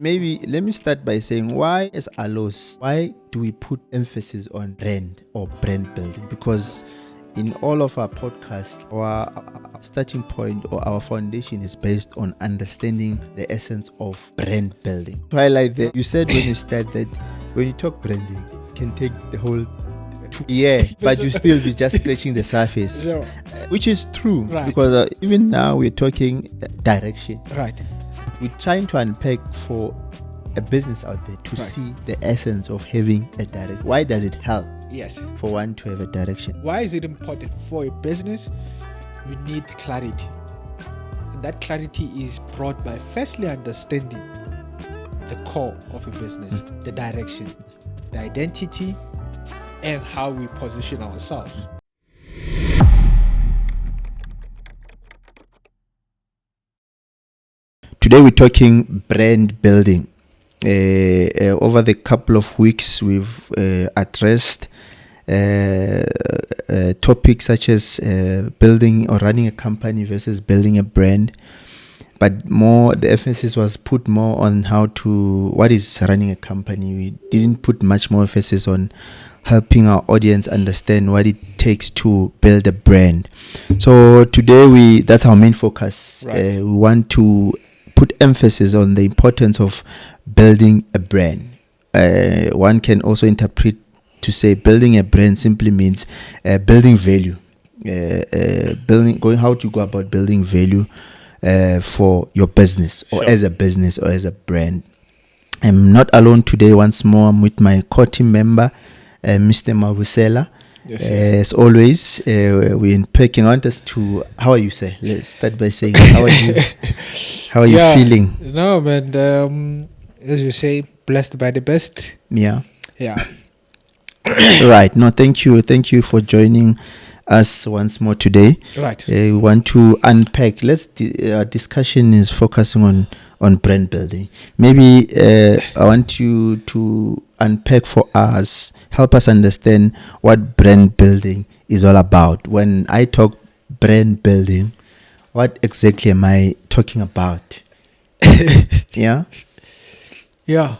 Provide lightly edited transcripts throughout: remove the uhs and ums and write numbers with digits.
Maybe let me start by saying, why as Allos, why do we put emphasis on brand or brand building? Because in all of our podcasts, our starting point or our foundation is based on understanding the essence of brand building. To highlight that, you said when you start that when you talk branding, it can take the whole but you still be just scratching the surface, Sure. Which is true, Right. because even now we're talking direction. Right. We're trying to unpack for a business out there to Right. see the essence of having a direction. Why does it help Yes. for one to have a direction? Why is it important for a business? You need clarity. And that clarity is brought by firstly understanding the core of a business, the direction, the identity, and how we position ourselves. Today we're talking brand building. Over the couple of weeks, we've addressed topics such as building or running a company versus building a brand. But more, the emphasis was put more on what is running a company. We didn't put much more emphasis on helping our audience understand what it takes to build a brand. So today that's our main focus. Right. We want to put emphasis on the importance of building a brand. One can also interpret to say building a brand simply means building value. How to go about building value for your business or Sure. as a business or as a brand. I'm not alone today. Once more, I'm with my core team member, Mr. Mabusela. Yes, sir. As always, we're unpacking. I want us to. How are you, sir? Let's start by saying, how are you? How are you feeling? No, man. As you say, blessed by the best. Yeah. Yeah. Right. No, thank you. Thank you for joining us once more today. Right. We want to unpack. Our discussion is focusing on brand building. Maybe I want you to unpack for us, help us understand what brand building is all about. When I talk brand building, what exactly am I talking about? Yeah. Yeah.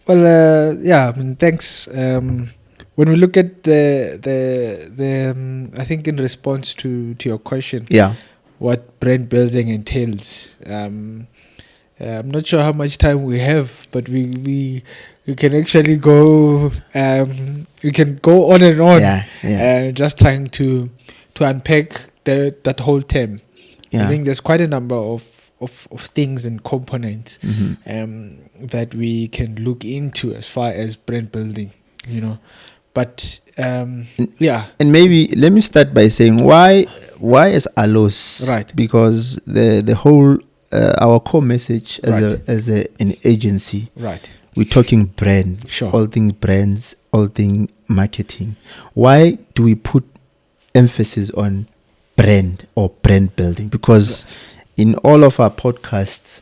Well, yeah. I mean, thanks. When we look at the I think in response to your question, Yeah. what brand building entails. I'm not sure how much time we have, but we can actually go. We can go on and on. Yeah. Just trying to unpack that whole term. Yeah. I think there's quite a number of things and components Mm-hmm. that we can look into as far as brand building. But yeah. And maybe let me start by saying why is Allos? Right. Because the whole our core message as an agency, Right. we're talking brand, Sure. all things brands, all things marketing. Why do we put emphasis on brand or brand building? Because in all of our podcasts,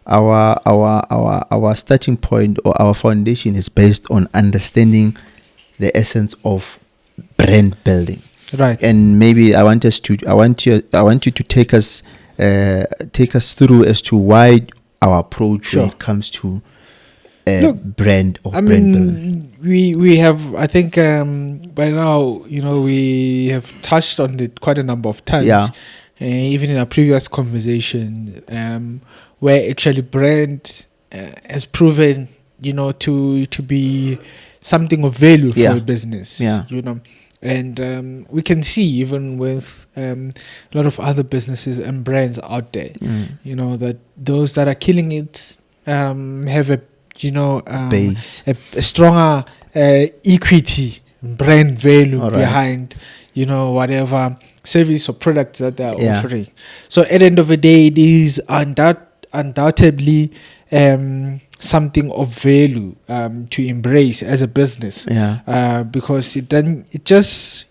our starting point or our foundation is based on understanding the essence of brand building. Right. And maybe I want you to take us through as to why our approach when it comes to brand or brand building. We have, I think, by now, we have touched on it quite a number of times. Yeah. Even in our previous conversation, where actually brand has proven, to be something of value for a business. Yeah. And we can see even with a lot of other businesses and brands out there, that those that are killing it have a Base. a stronger equity, brand value All right. behind whatever service or product that they're Yeah. offering. So at the end of the day, it is undoubtedly something of value to embrace as a business. Yeah. Because it just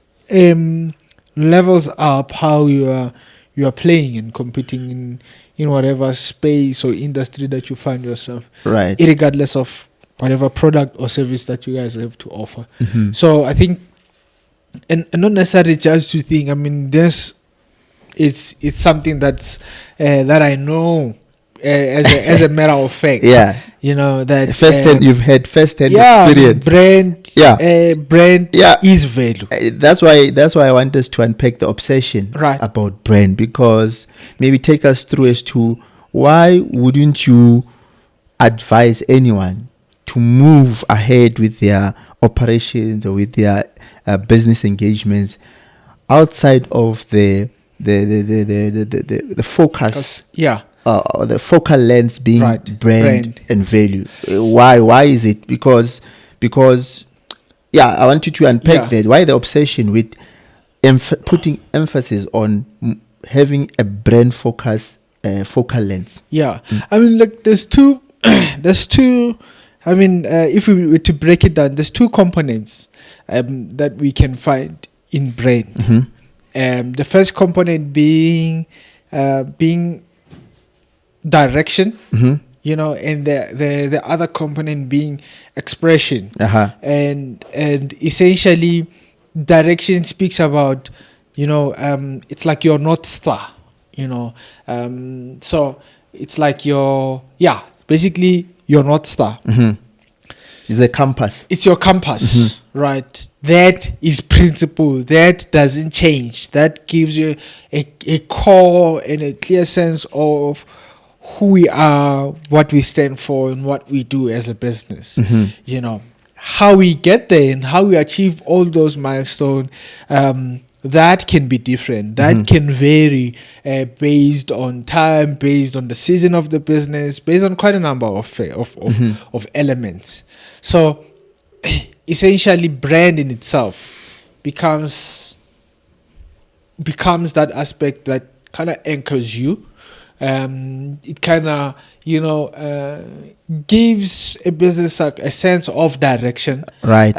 levels up how you are playing and competing in whatever space or industry that you find yourself, Right. regardless of whatever product or service that you guys have to offer. Mm-hmm. So I think, and not necessarily just to think. I mean, this it's something that's that I know as a matter of fact. Yeah. You know that You've had first-hand experience. Brand is value. That's why I want us to unpack the obsession about brand, because maybe take us through as to why wouldn't you advise anyone to move ahead with their operations or with their business engagements outside of the focus, the focal lens being brand and value. Why is it? Because I want you to unpack that. Why the obsession with putting emphasis on having a brand focus focal lens? I mean, look, there's two I mean, if we were to break it down, there's two components that we can find in brand. The first component being direction, you know, and the other component being expression. And essentially, direction speaks about, you know, it's like your North Star, you know. So it's like basically your North Star. It's a compass. It's your compass, right? That is principle. That doesn't change. That gives you a core and a clear sense of who we are, what we stand for, and what we do as a business. You know, how we get there and how we achieve all those milestones, that can be different. That can vary based on time, based on the season of the business, based on quite a number of elements. So essentially, brand in itself becomes that aspect that kind of anchors you. It kind of, you know, gives a business a sense of direction, right?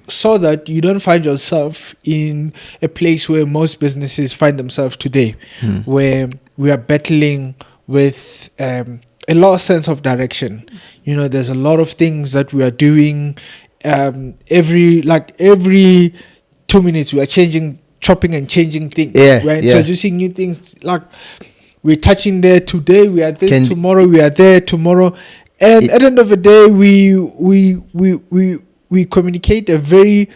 So that you don't find yourself in a place where most businesses find themselves today, where we are battling with a lost sense of direction. You know, there's a lot of things that we are doing. Every 2 minutes, we are chopping and changing things. We're introducing new things. Like, we're touching there today, we are this tomorrow, we are there tomorrow, and at the end of the day, we communicate a very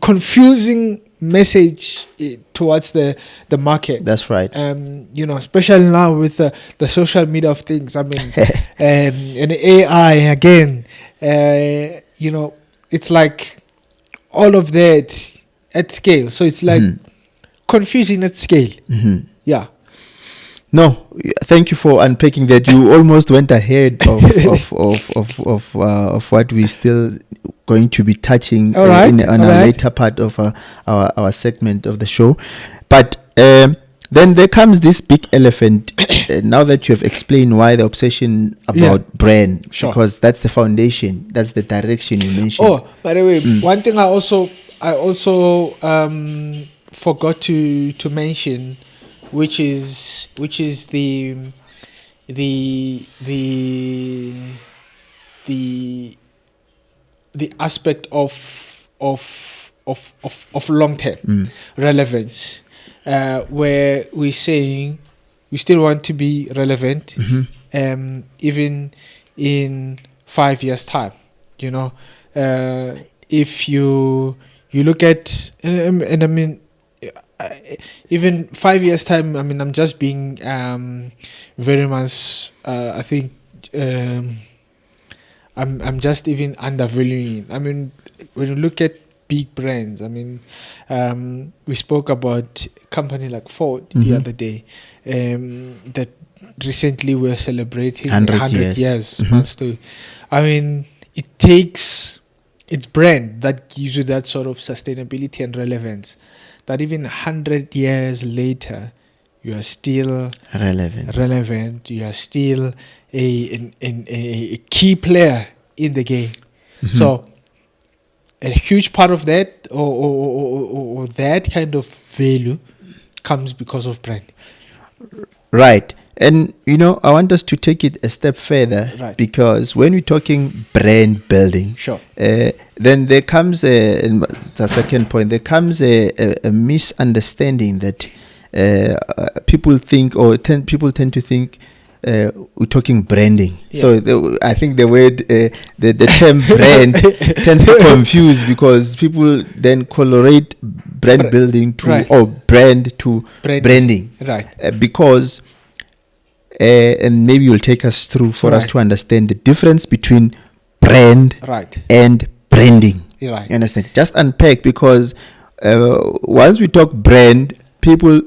confusing message towards the market. That's right. You know, especially now with the social media of things. I mean, and AI again. You know, it's like all of that at scale. So it's like confusion at scale. Yeah. No, thank you for unpacking that. You almost went ahead of what we still going to be touching on a later part of our segment of the show. But then there comes this big elephant. Now that you have explained why the obsession about brand, because that's the foundation, that's the direction you mentioned. Oh, by the way, one thing I also forgot to mention, which is the aspect of long term relevance, where we're saying we still want to be relevant, even in 5 years' time. You know, if you look at, and I mean, even 5 years' time, I mean, I'm just being very much, I think, I'm just even undervaluing. I mean, when you look at big brands, I mean, we spoke about a company like Ford the other day, that recently we're celebrating 100 years milestone. I mean, it takes its brand that gives you that sort of sustainability and relevance, that even 100 years later, you are still relevant. You are still a key player in the game. So a huge part of that, or that kind of value, comes because of brand. Right. And, you know, I want us to take it a step further, because when we're talking brand building, then there comes the second point, there comes a misunderstanding that people think, or people tend to think we're talking branding. Yeah. So I think the word, the term brand tends to confuse, because people then correlate brand building to or brand to branding. Right. Because, and maybe you'll take us through for us to understand the difference between brand and branding. Right. You understand? Just unpack, because once we talk brand, people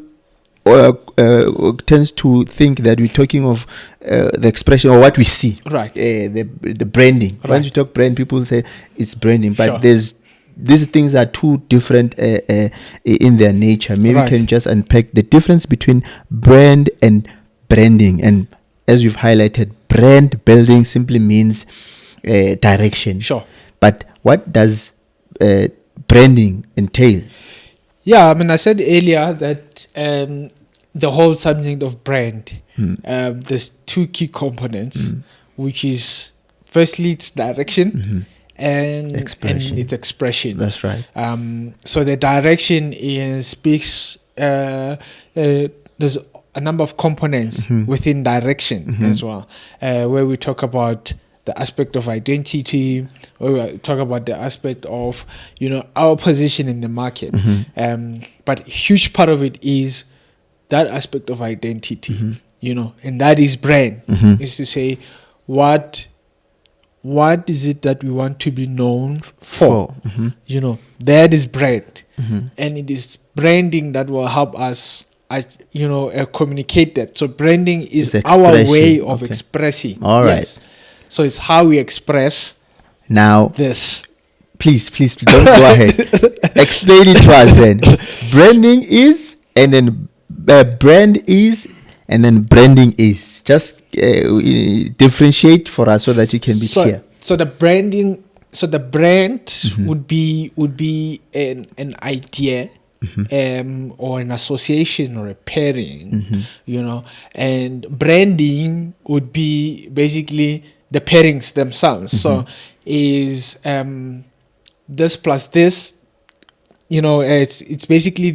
tends to think that we're talking of the expression or what we see. Right. The branding. Right. Once you talk brand, people say it's branding, but these things are two different in their nature. Maybe we can just unpack the difference between brand and branding. And as you've highlighted, brand building simply means direction. Sure. But what does branding entail? Yeah, I mean, I said earlier that the whole subject of brand, there's two key components, which is firstly its direction and its expression. That's right. So the direction speaks. There's a number of components within direction as well, where we talk about the aspect of identity, where we talk about the aspect of, our position in the market. But a huge part of it is that aspect of identity, and that is brand. Is to say, what is it that we want to be known for? That is brand. And it is branding that will help us communicate that. So branding is our way of expressing. All right. Yes. So it's how we express now this. Please don't go ahead. Explain it to us then. Branding is, and then brand is, and then branding is. Just differentiate for us so that you can be clear. So the brand would be an idea. Or an association or a pairing, and branding would be basically the pairings themselves. So is this plus this, it's basically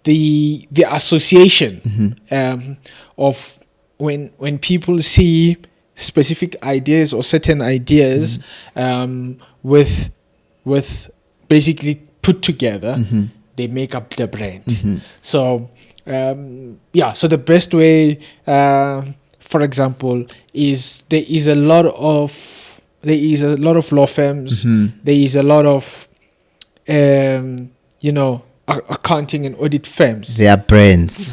the association of when people see specific ideas or certain ideas with basically put together. They make up the brand. So, so the best way, for example, is there is a lot of law firms. There is a lot of, accounting and audit firms. They are brands.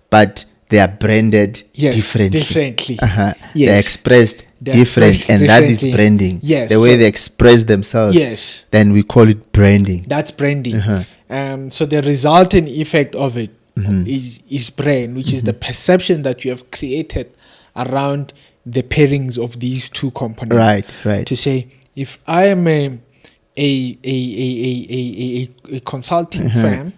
But they are branded differently. Yes. They're expressed different, and that is branding. Yes. The way they express themselves. Yes. Then we call it branding. That's branding. So the resultant effect of it is brand, which is the perception that you have created around the pairings of these two components. Right. To say, if I am a consulting firm,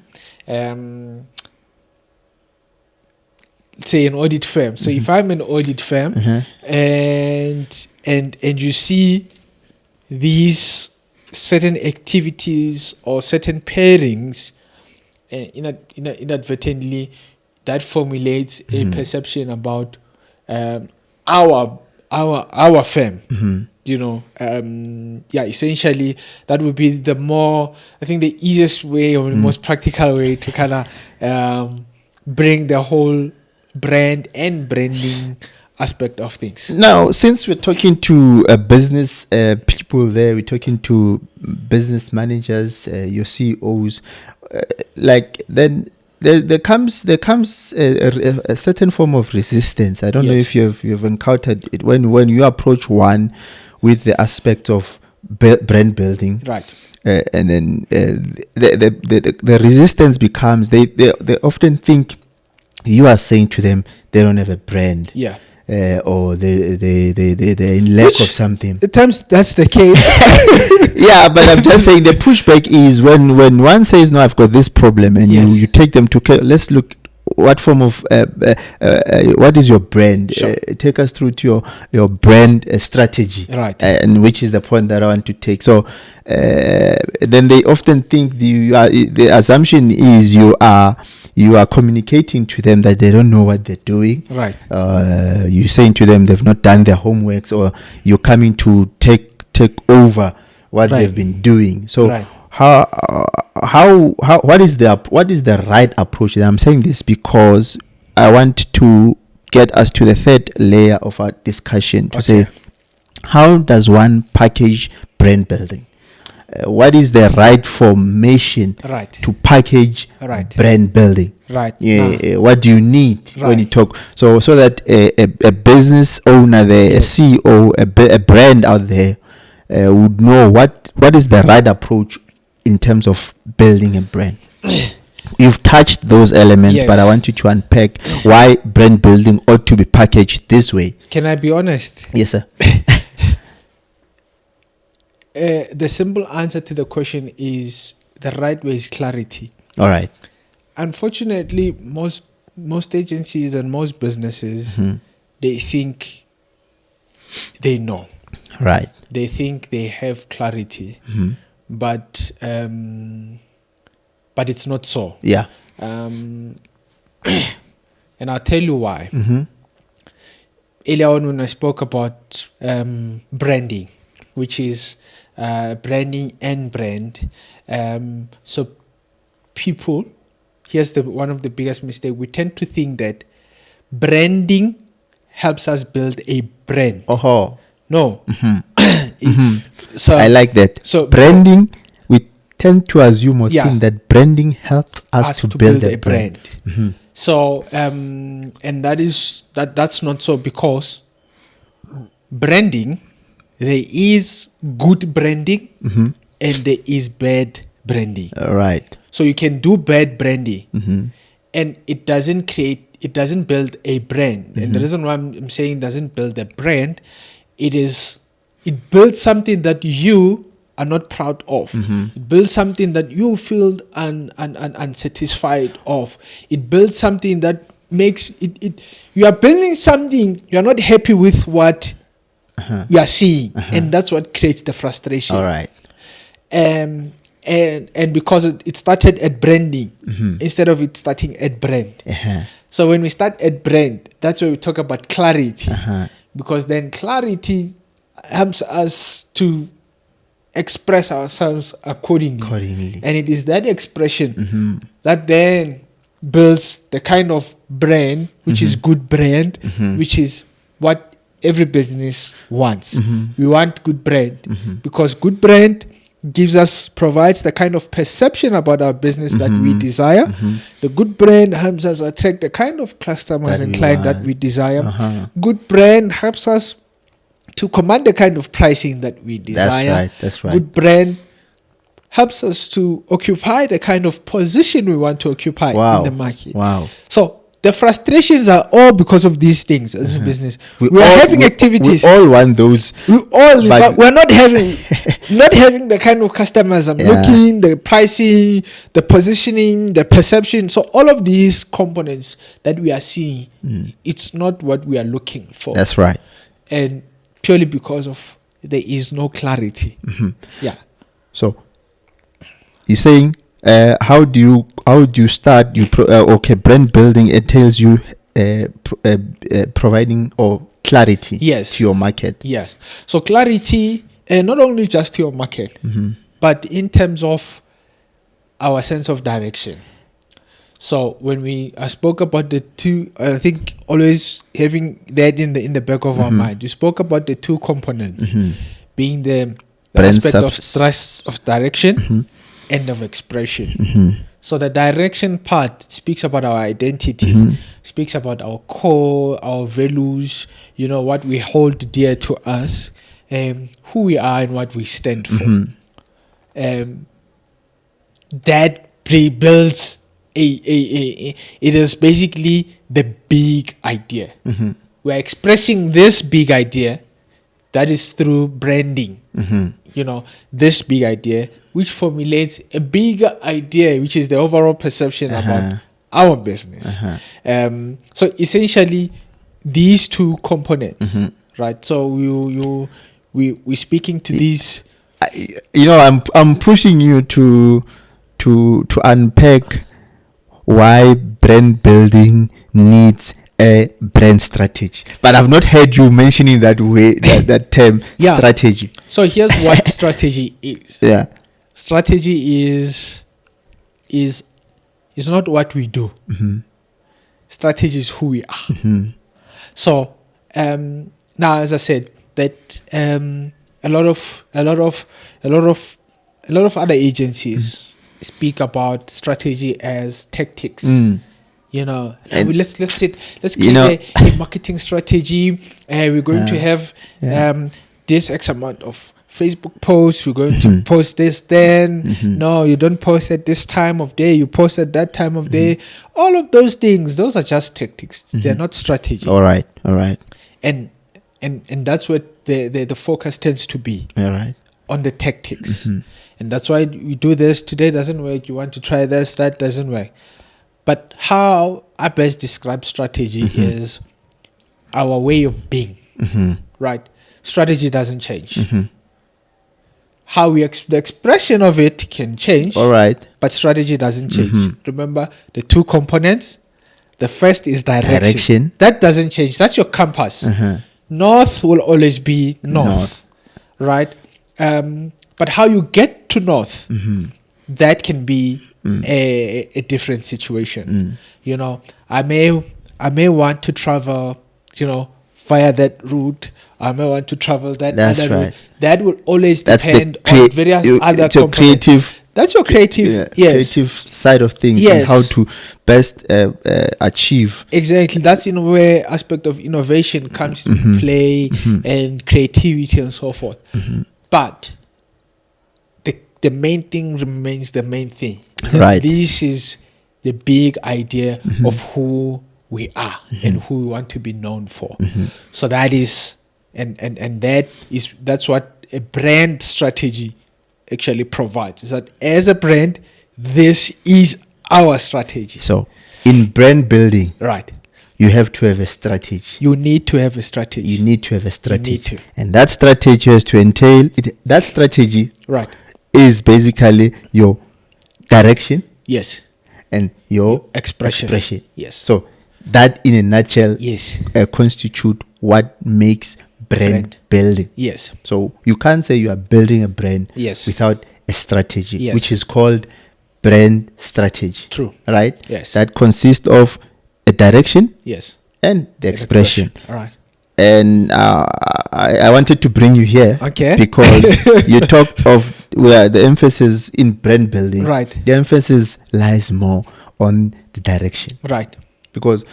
say an audit firm. So if I'm an audit firm and you see these certain activities or certain pairings, inadvertently that formulates a perception about our firm. Essentially that would be the easiest way or the most practical way to kind of bring the whole brand and branding aspect of things. Now, since we're talking to business people there, we're talking to business managers, your CEOs, then there comes a certain form of resistance. I don't know if you've encountered it when you approach one with the aspect of brand building, right? And then the resistance becomes they often think you are saying to them they don't have a brand, or they're in lack of something. At times that's the case. Yeah, but I'm just saying the pushback is when one says, no, I've got this problem, and you take them to, let's look, what form of what is your brand? Sure. Take us through to your brand strategy, right? And which is the point that I want to take. So then they often think the assumption is you are you are communicating to them that they don't know what they're doing. Right. You're saying to them they've not done their homeworks, or you're coming to take over what Right. they've been doing. So Right. what is the right approach? And I'm saying this because I want to get us to the third layer of our discussion to say, how does one package brand building? What is the right formation Right. to package Right. brand building? Right. Yeah, what do you need when Right. you talk? So that a business owner, a CEO, a brand out there would know what is the right approach in terms of building a brand. You've touched those elements, but I want you to unpack why brand building ought to be packaged this way. Can I be honest? Yes, sir. The simple answer to the question is the right way is clarity. All right. Unfortunately, most agencies and most businesses, they think they know. Right. They think they have clarity, but it's not so. Yeah. And I'll tell you why. Earlier on, when I spoke about branding, which is branding and brand, so people, here's one of the biggest mistakes. We tend to think that branding helps us build a brand. Oh. No. So I like that. So branding, we tend to assume or think that branding helps us to build a brand. So and that's not so, because branding, there is good branding and there is bad branding. Right. So you can do bad branding and it doesn't build a brand. And the reason why I'm saying doesn't build a brand, it builds something that you are not proud of. It builds something that you feel unsatisfied of. It builds something that makes it you are building something, you are not happy with what you are seeing, and that's what creates the frustration. All right. And because it started at branding instead of it starting at brand. So when we start at brand, that's where we talk about clarity, because then clarity helps us to express ourselves accordingly. And it is that expression that then builds the kind of brand which is good brand, which is what every business wants. We want good brand because good brand provides the kind of perception about our business that we desire. The good brand helps us attract the kind of customers and clients that we desire. Good brand helps us to command the kind of pricing that we desire. That's right. Good brand helps us to occupy the kind of position we want to occupy in the market. So the frustrations are all because of these things as a business. We are having activities. We all want those. But we're not having the kind of customers I'm looking, the pricing, the positioning, the perception. So all of these components that we are seeing, it's not what we are looking for. That's right. And purely because of there is no clarity. Yeah. So you're saying how do you start? Brand building entails you providing clarity to your market. Yes. So clarity, not only just to your market, but in terms of our sense of direction. So when I spoke about the two, I think always having that in the back of our mind, we spoke about the two components, being the aspect of stress of direction and of expression. So the direction part speaks about our identity, speaks about our core, our values, what we hold dear to us, who we are and what we stand for. That builds it is basically the big idea. We're expressing this big idea that is through branding. This big idea which formulates a bigger idea, which is the overall perception about our business. So essentially these two components, right? So we're speaking to these. I'm pushing you to unpack why brand building needs a brand strategy. But I've not heard you mentioning that way, that term, Yeah. strategy. So here's what strategy is. Yeah. Strategy is not what we do. Strategy is who we are. So now, as I said, that a lot of other agencies speak about strategy as tactics. You know, And let's create you know- a marketing strategy. We're going to have this X amount of Facebook posts. We're going to post this then. No, you don't post at this time of day. You post at that time of day. All of those things, those are just tactics. They're not strategy. All right. And that's what the focus tends to be All right. on the tactics. And that's why we do this. Today doesn't work. You want to try this. That doesn't work. But how I best describe strategy is our way of being, right? Strategy doesn't change. How we the expression of it can change, All right. but strategy doesn't change. Remember the two components. The first is direction. That doesn't change. That's your compass. North will always be north. Right? But how you get to north, that can be a different situation. You know, I may want to travel, you know, via that route. I may want to travel that That's other right. route. That will always That's depend the on various other it's your components. creative. That's your creative, yes. Creative side of things, Yes. and how to best achieve. Exactly. That's in where aspect of innovation comes into play, and creativity and so forth. But the main thing remains the main thing. Right. This is the big idea of who we are and who we want to be known for. So that is and that's what a brand strategy actually provides. Is that as a brand, this is our strategy. So, in brand building, Right. you have to have a strategy. You need to have a strategy. You need to have a strategy, to. and that strategy has to entail it. That strategy Right. is basically your direction Yes. and your Expression. Yes. So that, in a nutshell, Yes. constitute what makes brand building. Yes. So you can't say you are building a brand Yes. without a strategy, Yes. which is called brand strategy. True. Right? Yes. That consists of a direction Yes. and the expression. All right. And I wanted to bring you here, Okay. because you talked of where the emphasis in brand building. Right. The emphasis lies more on the direction, Right. because,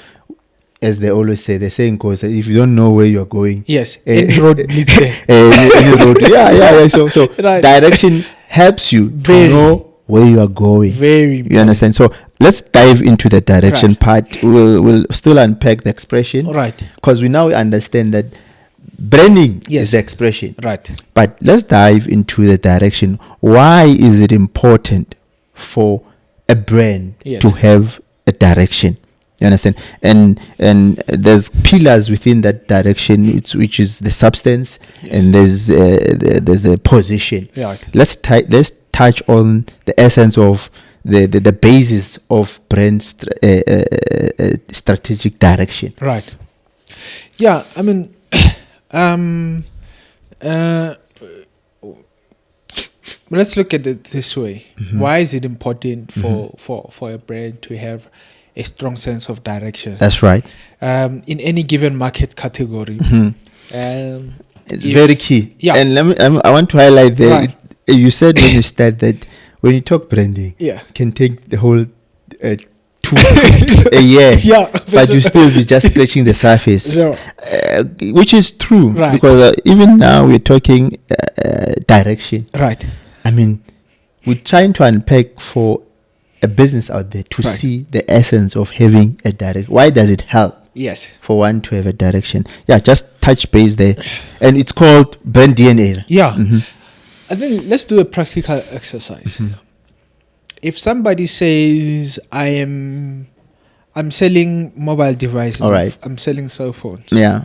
as they always say, the saying goes that if you don't know where you're going, Yes. Any road leads there. any road, yeah. So Right. direction helps you Very. to know where you are going. Very. You understand? So let's dive into the direction Right. part. We'll still unpack the expression, Right. because we now understand that branding Yes. is the expression. Right. But let's dive into the direction. Why is it important for a brand Yes. to have a direction? You understand? And there's pillars within that direction, which is the substance, and there's a position. Right. Let's touch on the essence of the basis of brand strategic direction. Right. Yeah. I mean, let's look at it this way. Why is it important for a brand to have a strong sense of direction? That's right. In any given market category. It's very key. Yeah. And I want to highlight there. Right. You said when you start that when you talk branding, Yeah. it can take the whole a year. Yeah. But you still be just scratching the surface, Sure. which is true. Right. Because even now we're talking direction. Right. I mean, we're trying to unpack for a business out there to Right. see the essence of having a direction. Why does it help Yes. for one to have a direction? Yeah, just touch base there. And it's called brand DNA. Yeah. I think let's do a practical exercise. If somebody says I'm selling mobile devices, All right. I'm selling cell phones, Yeah.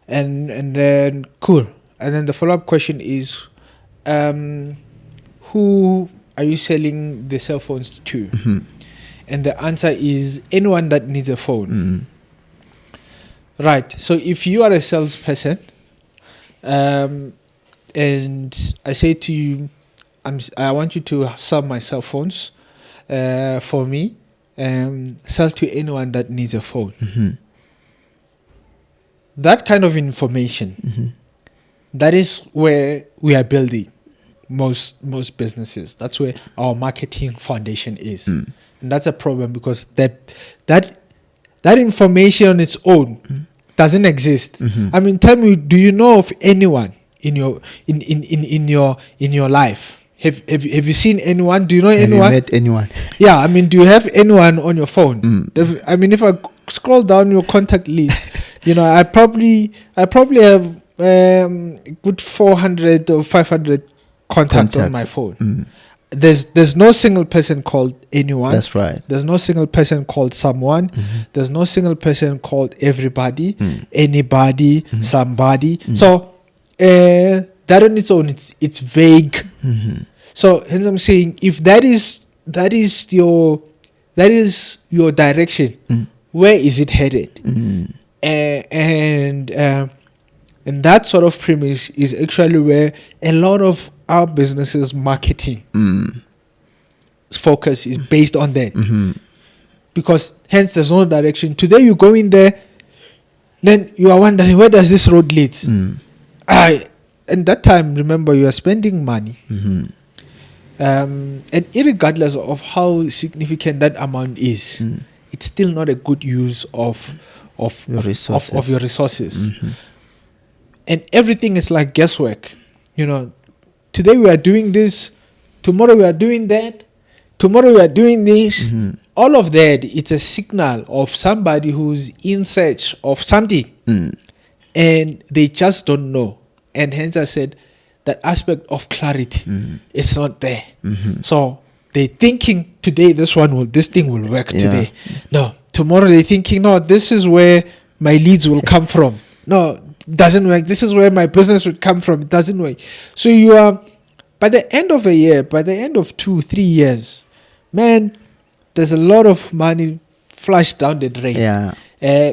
and then cool, and then the follow-up question is, who are you selling the cell phones to? And the answer is anyone that needs a phone. Right. So if you are a salesperson, and I say to you, I want you to sell my cell phones for me, sell to anyone that needs a phone. That kind of information, that is where we are building most businesses. That's where our marketing foundation is. And that's a problem because that information on its own doesn't exist. I mean, tell me, do you know of anyone in your life? Have you seen anyone? Do you know anyone? Have you met anyone? Yeah, I mean, do you have anyone on your phone? If I scroll down your contact list, I probably have good 400 or 500 contacts on my phone. There's no single person called anyone. That's right. There's no single person called someone. There's no single person called everybody, anybody, somebody. So that on its own, it's vague. So hence I'm saying, if that is your direction, where is it headed? And that sort of premise is actually where a lot of our businesses marketing focus is based on that. Because hence there's no direction. Today you go in there, then you are wondering, where does this road lead? And that time, remember, you are spending money. And irregardless of how significant that amount is, it's still not a good use of your resources. And everything is like guesswork. Today we are doing this, tomorrow we are doing that, tomorrow we are doing this. All of that, it's a signal of somebody who's in search of something. And they just don't know. And hence I said, that aspect of clarity is not there. So they're thinking today this thing will work today. No, tomorrow they're thinking, no, this is where my leads will come from. No, doesn't work. This is where my business would come from. It doesn't work. So you are, by the end of a year, by the end of 2-3 years, man, there's a lot of money flushed down the drain,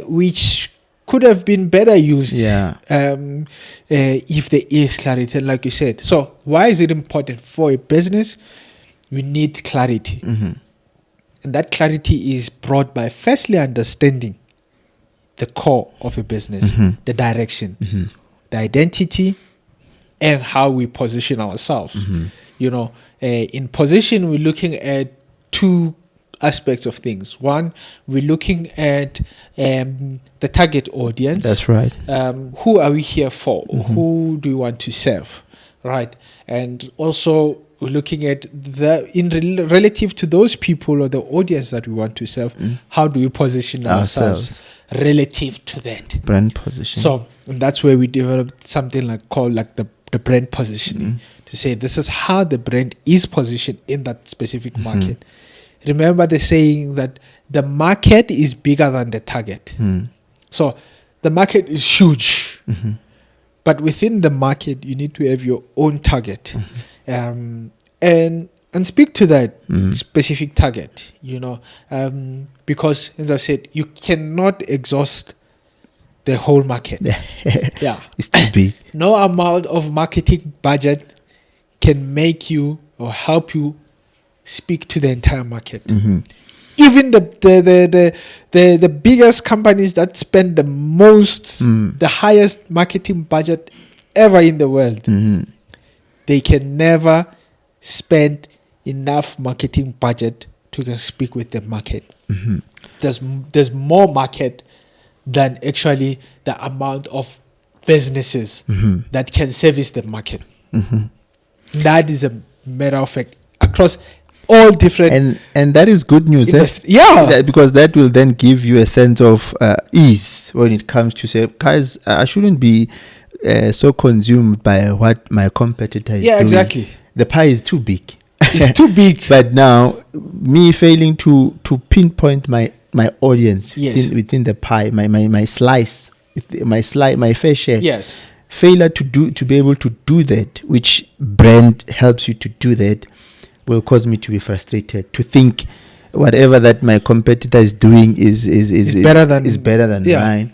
which could have been better used if there is clarity, like you said. So why is it important for a business? We need clarity. And that clarity is brought by firstly understanding the core of a business, the direction, the identity, and how we position ourselves. In position, we're looking at two aspects of things. One, we're looking at the target audience. That's right. Who are we here for? Who do we want to serve? Right. And also we're looking at relative to those people or the audience that we want to serve, how do we position ourselves relative to that brand position? So that's where we developed something called the brand positioning, to say this is how the brand is positioned in that specific market. Remember the saying that the market is bigger than the target. So the market is huge, but within the market, you need to have your own target, and speak to that specific target. Because as I said, you cannot exhaust the whole market. It's too big. No amount of marketing budget can make you or help you speak to the entire market. Even the biggest companies that spend the most, the highest marketing budget ever in the world, they can never spend enough marketing budget to speak with the market. There's more market than actually the amount of businesses that can service the market. That is a matter of fact across all different, and that is good news, because that will then give you a sense of ease when it comes to say, guys, I shouldn't be so consumed by what my competitor is doing. Exactly. The pie is too big. It's too big. But now me failing to pinpoint my audience within the pie, my slice, my fair share, failure to be able to do that, which brand helps you to do that, will cause me to be frustrated, to think whatever that my competitor is doing is better than mine.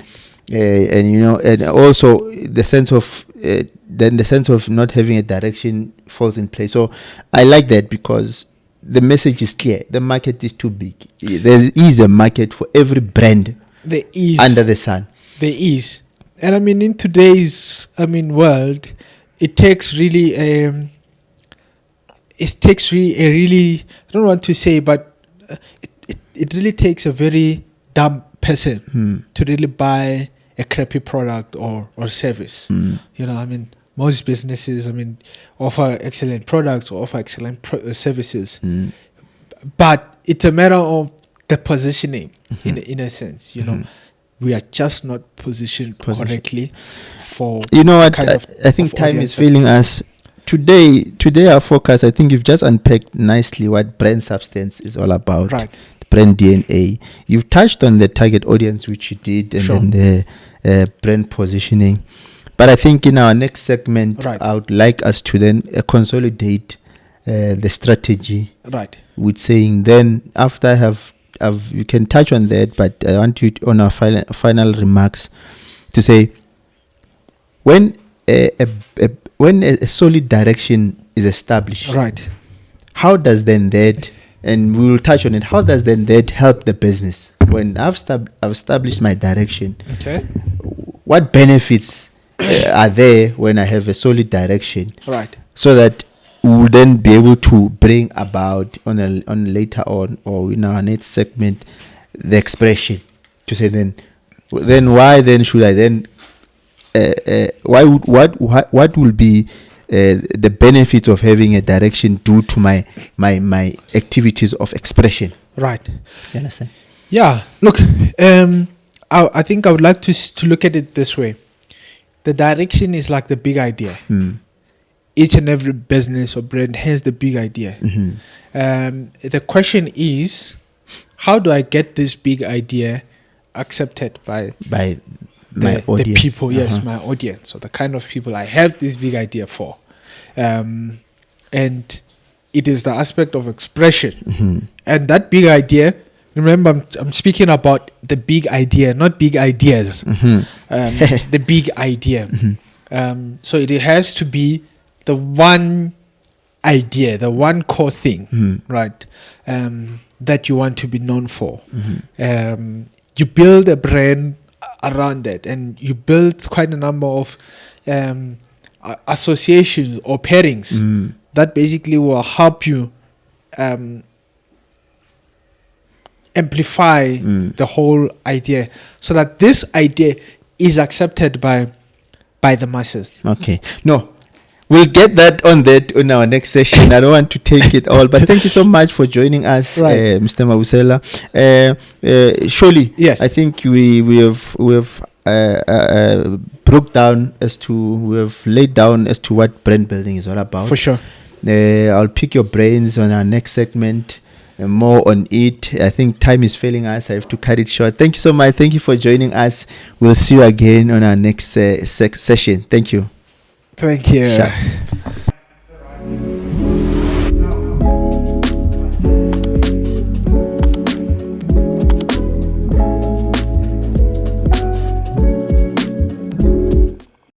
And you know, and also the sense of then the sense of not having a direction falls in place. So I like that because the message is clear. The market is too big. There is a market for every brand. There is under the sun. There is, and I mean in today's world, it takes really a really, I don't want to say, but it really takes a very dumb person to really buy a crappy product or service. You know, I mean, most businesses, I mean, offer excellent products or offer excellent services, but it's a matter of the positioning. In a sense, you know, we are just not positioned correctly for. You know what? I think time is failing us. Today, our focus, I think you've just unpacked nicely what brand substance is all about. Right. Brand DNA. You've touched on the target audience, which you did, and then the brand positioning. But I think in our next segment, I would like us to then consolidate the strategy. Right. With saying then after you can touch on that, but I want you on our final remarks to say when a solid direction is established, right? How does then that, and we will touch on it, how does then that help the business? When I've established my direction, okay, what benefits are there when I have a solid direction? Right. So that we will then be able to bring about on later on or in our next segment the expression to say then why then should I then what will be the benefits of having a direction due to my activities of expression? Right. You understand? Yeah. Look, I think I would like to look at it this way. The direction is like the big idea. Each and every business or brand has the big idea. The question is, how do I get this big idea accepted by my audience? The people? Yes, my audience, or the kind of people I have this big idea for. And it is the aspect of expression. And that big idea, remember, I'm speaking about the big idea, not big ideas. The big idea. So it has to be the one idea, the one core thing, right, that you want to be known for. You build a brand around that, and you build quite a number of associations or pairings that basically will help you amplify the whole idea, so that this idea is accepted by the masses. Okay. No. We'll get that on our next session. I don't want to take it all, but thank you so much for joining us, Mr. Mabusela. Surely, yes, I think we have broke down we have laid down as to what brand building is all about. For sure. I'll pick your brains on our next segment. More on it. I think time is failing us. I have to cut it short. Thank you so much. Thank you for joining us. We'll see you again on our next session. Thank you. Thank you. Sure.